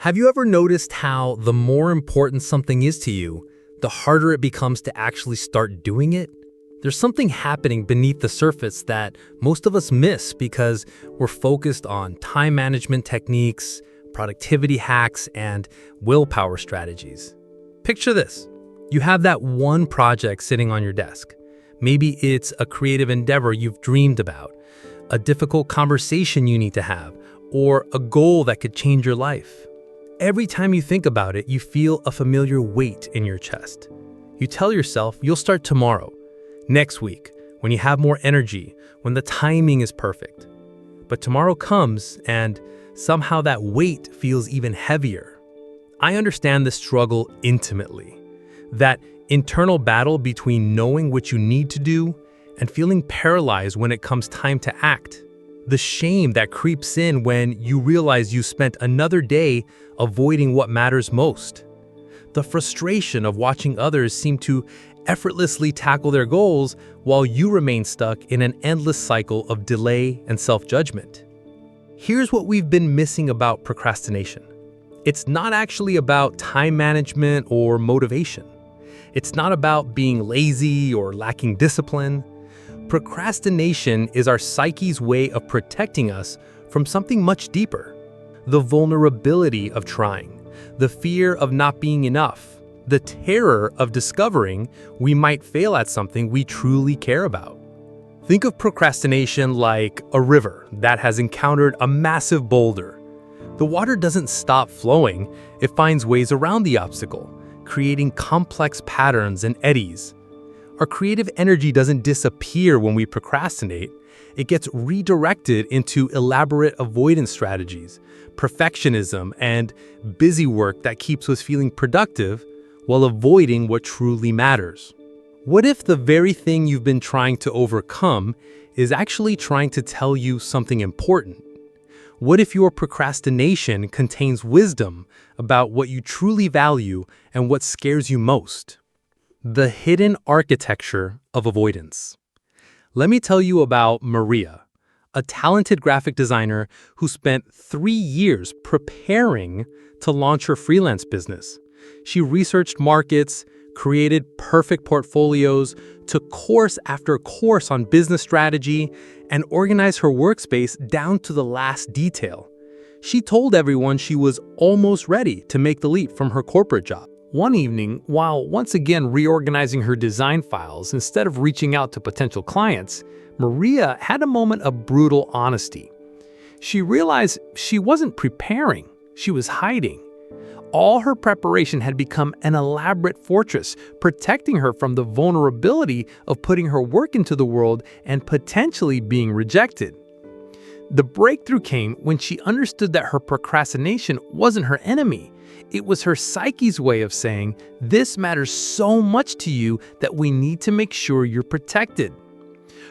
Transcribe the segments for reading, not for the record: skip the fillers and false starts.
Have you ever noticed how the more important something is to you, the harder it becomes to actually start doing it? There's something happening beneath the surface that most of us miss because we're focused on time management techniques, productivity hacks, and willpower strategies. Picture this. You have that one project sitting on your desk. Maybe it's a creative endeavor you've dreamed about, a difficult conversation you need to have, or a goal that could change your life. Every time you think about it, you feel a familiar weight in your chest. You tell yourself you'll start tomorrow, next week, when you have more energy, when the timing is perfect. But tomorrow comes and somehow that weight feels even heavier. I understand this struggle intimately. That internal battle between knowing what you need to do and feeling paralyzed when it comes time to act. The shame that creeps in when you realize you spent another day avoiding what matters most. The frustration of watching others seem to effortlessly tackle their goals while you remain stuck in an endless cycle of delay and self-judgment. Here's what we've been missing about procrastination. It's not actually about time management or motivation. It's not about being lazy or lacking discipline. Procrastination is our psyche's way of protecting us from something much deeper. The vulnerability of trying, the fear of not being enough, the terror of discovering we might fail at something we truly care about. Think of procrastination like a river that has encountered a massive boulder. The water doesn't stop flowing, it finds ways around the obstacle, creating complex patterns and eddies. Our creative energy doesn't disappear when we procrastinate. It gets redirected into elaborate avoidance strategies, perfectionism, and busy work that keeps us feeling productive while avoiding what truly matters. What if the very thing you've been trying to overcome is actually trying to tell you something important? What if your procrastination contains wisdom about what you truly value and what scares you most? The hidden architecture of avoidance. Let me tell you about Maria, a talented graphic designer who spent 3 years preparing to launch her freelance business. She researched markets, created perfect portfolios, took course after course on business strategy, and organized her workspace down to the last detail. She told everyone she was almost ready to make the leap from her corporate job. One evening, while once again reorganizing her design files instead of reaching out to potential clients, Maria had a moment of brutal honesty. She realized she wasn't preparing, she was hiding. All her preparation had become an elaborate fortress, protecting her from the vulnerability of putting her work into the world and potentially being rejected. The breakthrough came when she understood that her procrastination wasn't her enemy. It was her psyche's way of saying, "This matters so much to you that we need to make sure you're protected."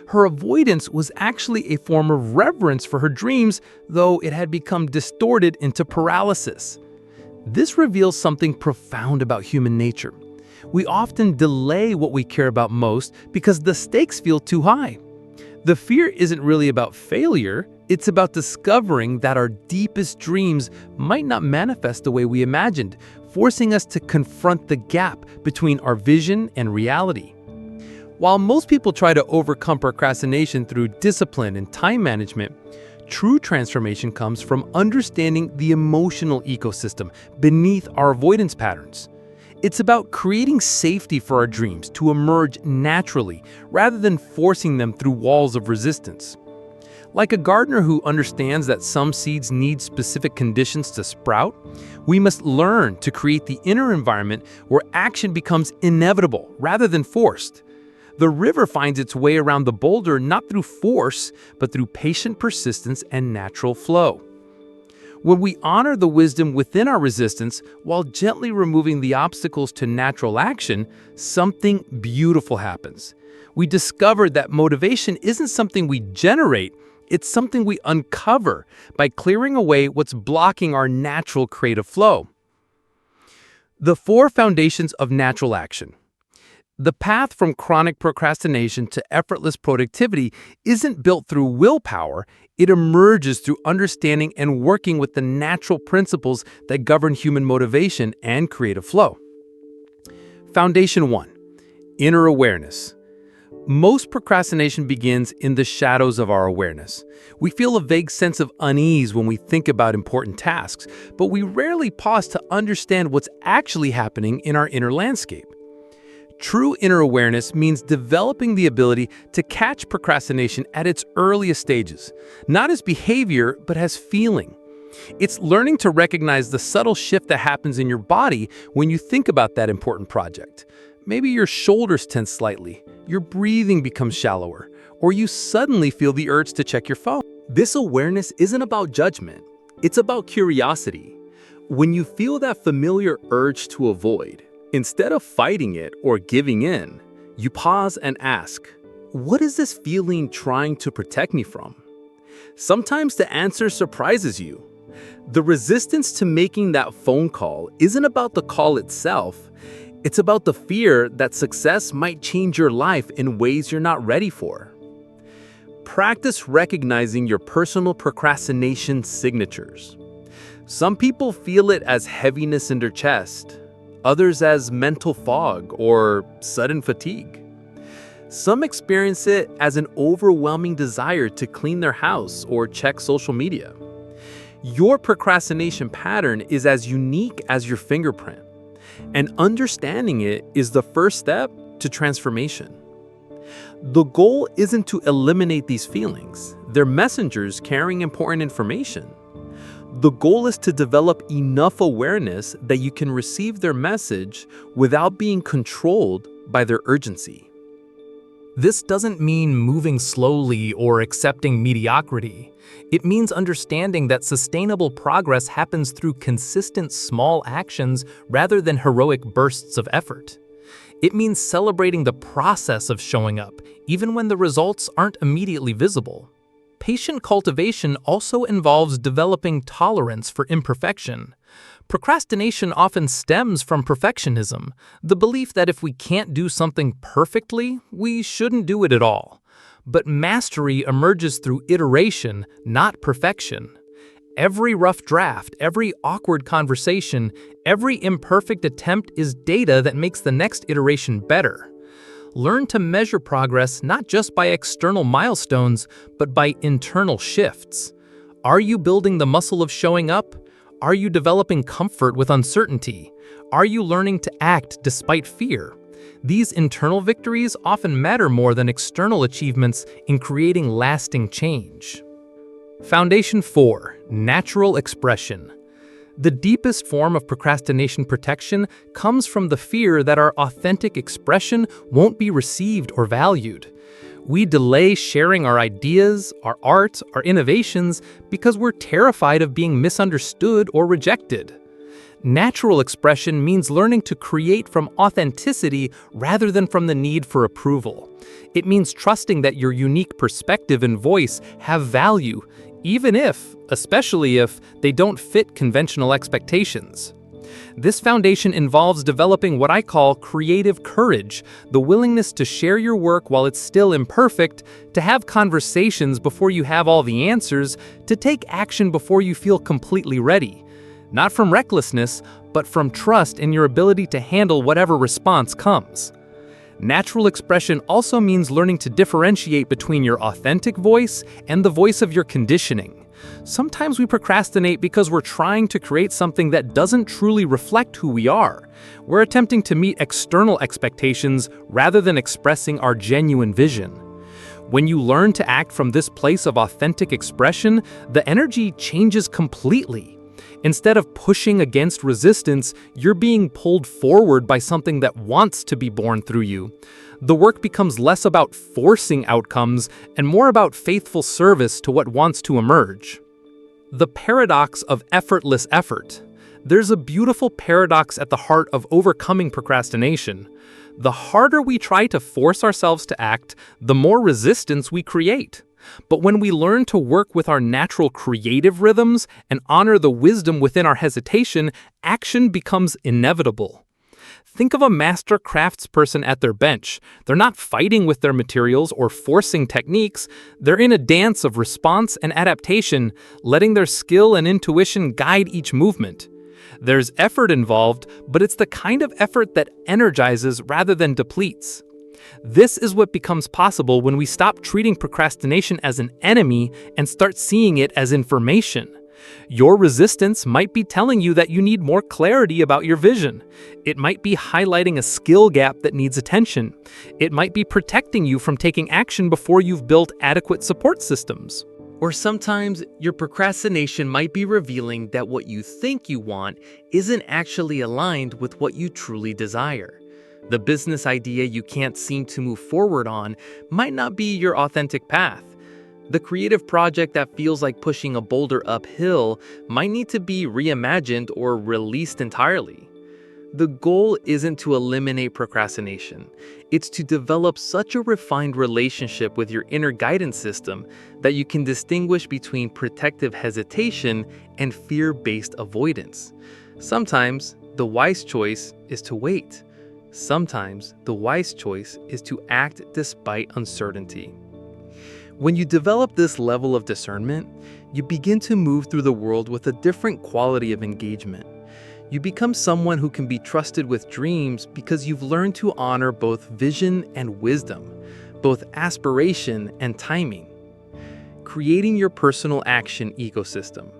Her avoidance was actually a form of reverence for her dreams, though it had become distorted into paralysis. This reveals something profound about human nature. We often delay what we care about most because the stakes feel too high. The fear isn't really about failure, it's about discovering that our deepest dreams might not manifest the way we imagined, forcing us to confront the gap between our vision and reality. While most people try to overcome procrastination through discipline and time management, true transformation comes from understanding the emotional ecosystem beneath our avoidance patterns. It's about creating safety for our dreams to emerge naturally rather than forcing them through walls of resistance. Like a gardener who understands that some seeds need specific conditions to sprout, we must learn to create the inner environment where action becomes inevitable rather than forced. The river finds its way around the boulder not through force, but through patient persistence and natural flow. When we honor the wisdom within our resistance while gently removing the obstacles to natural action, something beautiful happens. We discover that motivation isn't something we generate, it's something we uncover by clearing away what's blocking our natural creative flow. The 4 foundations of natural action. The path from chronic procrastination to effortless productivity isn't built through willpower, it emerges through understanding and working with the natural principles that govern human motivation and creative flow. Foundation 1. Inner awareness. Most procrastination begins in the shadows of our awareness. We feel a vague sense of unease when we think about important tasks, but we rarely pause to understand what's actually happening in our inner landscape. True inner awareness means developing the ability to catch procrastination at its earliest stages, not as behavior, but as feeling. It's learning to recognize the subtle shift that happens in your body when you think about that important project. Maybe your shoulders tense slightly, your breathing becomes shallower, or you suddenly feel the urge to check your phone. This awareness isn't about judgment, it's about curiosity. When you feel that familiar urge to avoid, instead of fighting it or giving in, you pause and ask, what is this feeling trying to protect me from? Sometimes the answer surprises you. The resistance to making that phone call isn't about the call itself, it's about the fear that success might change your life in ways you're not ready for. Practice recognizing your personal procrastination signatures. Some people feel it as heaviness in their chest, others as mental fog or sudden fatigue. Some experience it as an overwhelming desire to clean their house or check social media. Your procrastination pattern is as unique as your fingerprint, and understanding it is the first step to transformation. The goal isn't to eliminate these feelings. They're messengers carrying important information. The goal is to develop enough awareness that you can receive their message without being controlled by their urgency. This doesn't mean moving slowly or accepting mediocrity. It means understanding that sustainable progress happens through consistent small actions rather than heroic bursts of effort. It means celebrating the process of showing up, even when the results aren't immediately visible. Patient cultivation also involves developing tolerance for imperfection. Procrastination often stems from perfectionism, the belief that if we can't do something perfectly, we shouldn't do it at all. But mastery emerges through iteration, not perfection. Every rough draft, every awkward conversation, every imperfect attempt is data that makes the next iteration better. Learn to measure progress not just by external milestones, but by internal shifts. Are you building the muscle of showing up? Are you developing comfort with uncertainty? Are you learning to act despite fear? These internal victories often matter more than external achievements in creating lasting change. Foundation 4. Natural expression. The deepest form of procrastination protection comes from the fear that our authentic expression won't be received or valued. We delay sharing our ideas, our art, our innovations because we're terrified of being misunderstood or rejected. Natural expression means learning to create from authenticity rather than from the need for approval. It means trusting that your unique perspective and voice have value, even if, especially if, they don't fit conventional expectations. This foundation involves developing what I call creative courage, the willingness to share your work while it's still imperfect, to have conversations before you have all the answers, to take action before you feel completely ready. Not from recklessness, but from trust in your ability to handle whatever response comes. Natural expression also means learning to differentiate between your authentic voice and the voice of your conditioning. Sometimes we procrastinate because we're trying to create something that doesn't truly reflect who we are. We're attempting to meet external expectations rather than expressing our genuine vision. When you learn to act from this place of authentic expression, the energy changes completely. Instead of pushing against resistance, you're being pulled forward by something that wants to be born through you. The work becomes less about forcing outcomes and more about faithful service to what wants to emerge. The paradox of effortless effort. There's a beautiful paradox at the heart of overcoming procrastination. The harder we try to force ourselves to act, the more resistance we create. But when we learn to work with our natural creative rhythms and honor the wisdom within our hesitation, action becomes inevitable. Think of a master craftsperson at their bench. They're not fighting with their materials or forcing techniques. They're in a dance of response and adaptation, letting their skill and intuition guide each movement. There's effort involved, but it's the kind of effort that energizes rather than depletes. This is what becomes possible when we stop treating procrastination as an enemy and start seeing it as information. Your resistance might be telling you that you need more clarity about your vision. It might be highlighting a skill gap that needs attention. It might be protecting you from taking action before you've built adequate support systems. Or sometimes your procrastination might be revealing that what you think you want isn't actually aligned with what you truly desire. The business idea you can't seem to move forward on might not be your authentic path. The creative project that feels like pushing a boulder uphill might need to be reimagined or released entirely. The goal isn't to eliminate procrastination. It's to develop such a refined relationship with your inner guidance system that you can distinguish between protective hesitation and fear-based avoidance. Sometimes the wise choice is to wait. Sometimes the wise choice is to act despite uncertainty. When you develop this level of discernment, you begin to move through the world with a different quality of engagement. You become someone who can be trusted with dreams because you've learned to honor both vision and wisdom, both aspiration and timing. Creating your personal action ecosystem.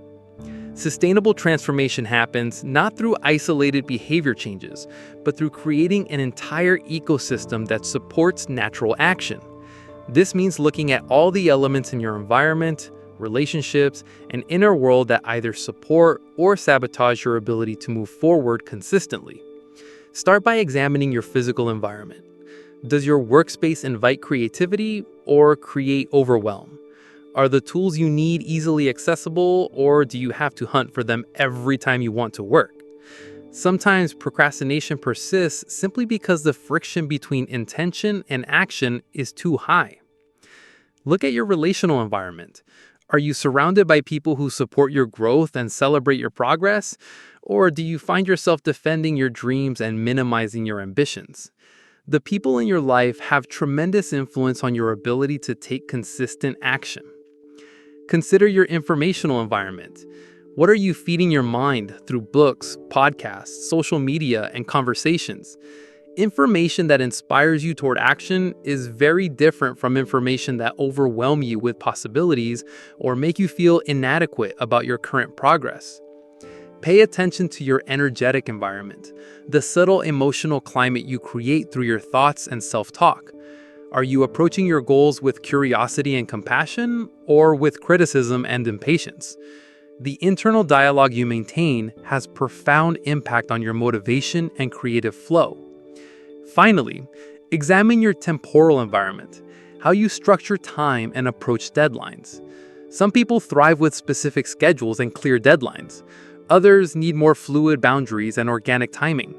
Sustainable transformation happens not through isolated behavior changes, but through creating an entire ecosystem that supports natural action. This means looking at all the elements in your environment, relationships, and inner world that either support or sabotage your ability to move forward consistently. Start by examining your physical environment. Does your workspace invite creativity or create overwhelm? Are the tools you need easily accessible, or do you have to hunt for them every time you want to work? Sometimes procrastination persists simply because the friction between intention and action is too high. Look at your relational environment. Are you surrounded by people who support your growth and celebrate your progress? Or do you find yourself defending your dreams and minimizing your ambitions? The people in your life have tremendous influence on your ability to take consistent action. Consider your informational environment. What are you feeding your mind through books, podcasts, social media, and conversations? Information that inspires you toward action is very different from information that overwhelm you with possibilities or make you feel inadequate about your current progress. Pay attention to your energetic environment, the subtle emotional climate you create through your thoughts and self-talk. Are you approaching your goals with curiosity and compassion, or with criticism and impatience? The internal dialogue you maintain has profound impact on your motivation and creative flow. Finally, examine your temporal environment, how you structure time and approach deadlines. Some people thrive with specific schedules and clear deadlines. Others need more fluid boundaries and organic timing.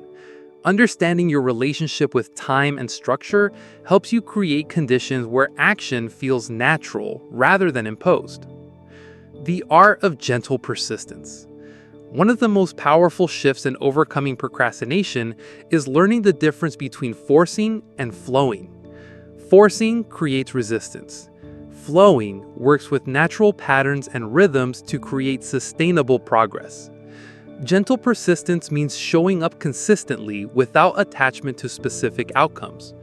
Understanding your relationship with time and structure helps you create conditions where action feels natural rather than imposed. The art of gentle persistence. One of the most powerful shifts in overcoming procrastination is learning the difference between forcing and flowing. Forcing creates resistance. Flowing works with natural patterns and rhythms to create sustainable progress. Gentle persistence means showing up consistently without attachment to specific outcomes.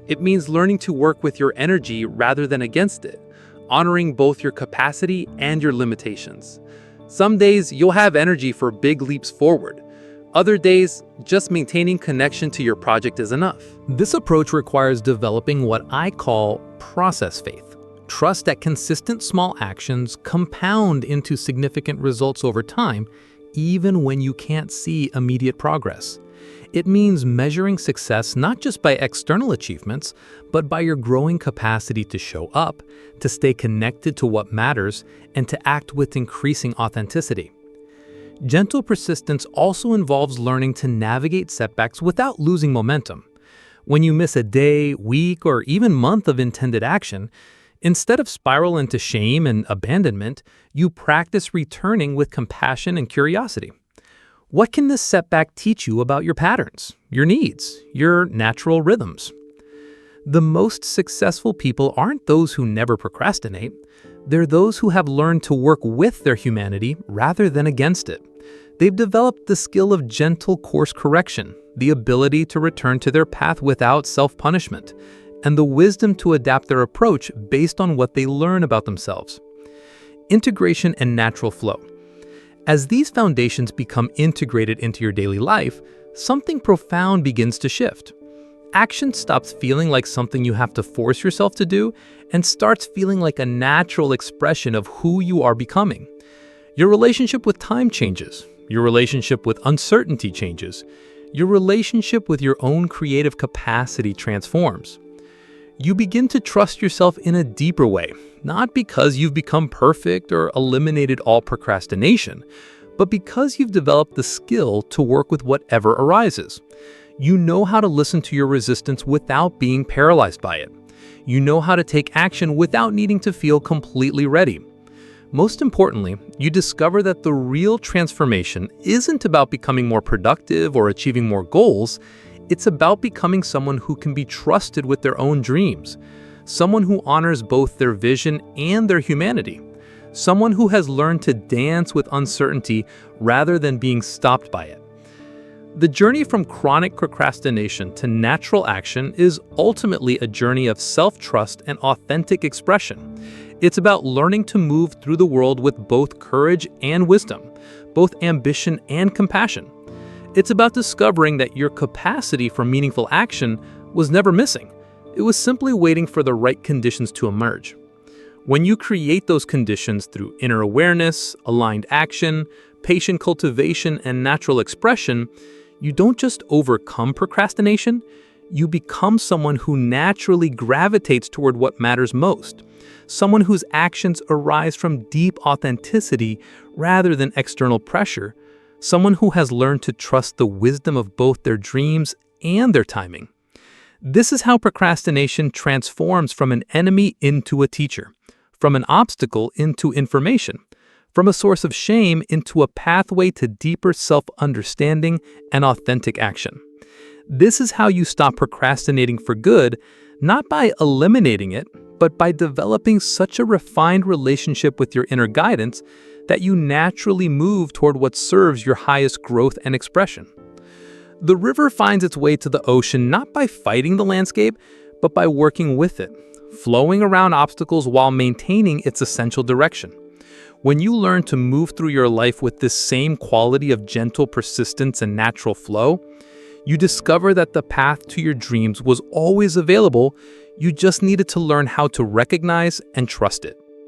It means learning to work with your energy rather than against it, honoring both your capacity and your limitations. Some days you'll have energy for big leaps forward. Other days, just maintaining connection to your project is enough. This approach requires developing what I call process faith. Trust that consistent small actions compound into significant results over time, even when you can't see immediate progress. It means measuring success not just by external achievements, but by your growing capacity to show up, to stay connected to what matters, and to act with increasing authenticity. Gentle persistence also involves learning to navigate setbacks without losing momentum. When you miss a day, week, or even month of intended action, instead of spiral into shame and abandonment, you practice returning with compassion and curiosity. What can this setback teach you about your patterns, your needs, your natural rhythms? The most successful people aren't those who never procrastinate. They're those who have learned to work with their humanity rather than against it. They've developed the skill of gentle course correction, the ability to return to their path without self-punishment, and the wisdom to adapt their approach based on what they learn about themselves. Integration and natural flow. As these foundations become integrated into your daily life, something profound begins to shift. Action stops feeling like something you have to force yourself to do and starts feeling like a natural expression of who you are becoming. Your relationship with time changes. Your relationship with uncertainty changes. Your relationship with your own creative capacity transforms. You begin to trust yourself in a deeper way, not because you've become perfect or eliminated all procrastination, but because you've developed the skill to work with whatever arises. You know how to listen to your resistance without being paralyzed by it. You know how to take action without needing to feel completely ready. Most importantly, you discover that the real transformation isn't about becoming more productive or achieving more goals. It's about becoming someone who can be trusted with their own dreams, someone who honors both their vision and their humanity, someone who has learned to dance with uncertainty rather than being stopped by it. The journey from chronic procrastination to natural action is ultimately a journey of self-trust and authentic expression. It's about learning to move through the world with both courage and wisdom, both ambition and compassion. It's about discovering that your capacity for meaningful action was never missing. It was simply waiting for the right conditions to emerge. When you create those conditions through inner awareness, aligned action, patient cultivation, and natural expression, you don't just overcome procrastination, you become someone who naturally gravitates toward what matters most, someone whose actions arise from deep authenticity rather than external pressure, someone who has learned to trust the wisdom of both their dreams and their timing. This is how procrastination transforms from an enemy into a teacher, from an obstacle into information, from a source of shame into a pathway to deeper self-understanding and authentic action. This is how you stop procrastinating for good, not by eliminating it, but by developing such a refined relationship with your inner guidance that you naturally move toward what serves your highest growth and expression. The river finds its way to the ocean not by fighting the landscape, but by working with it, flowing around obstacles while maintaining its essential direction. When you learn to move through your life with this same quality of gentle persistence and natural flow, you discover that the path to your dreams was always available. You just needed to learn how to recognize and trust it.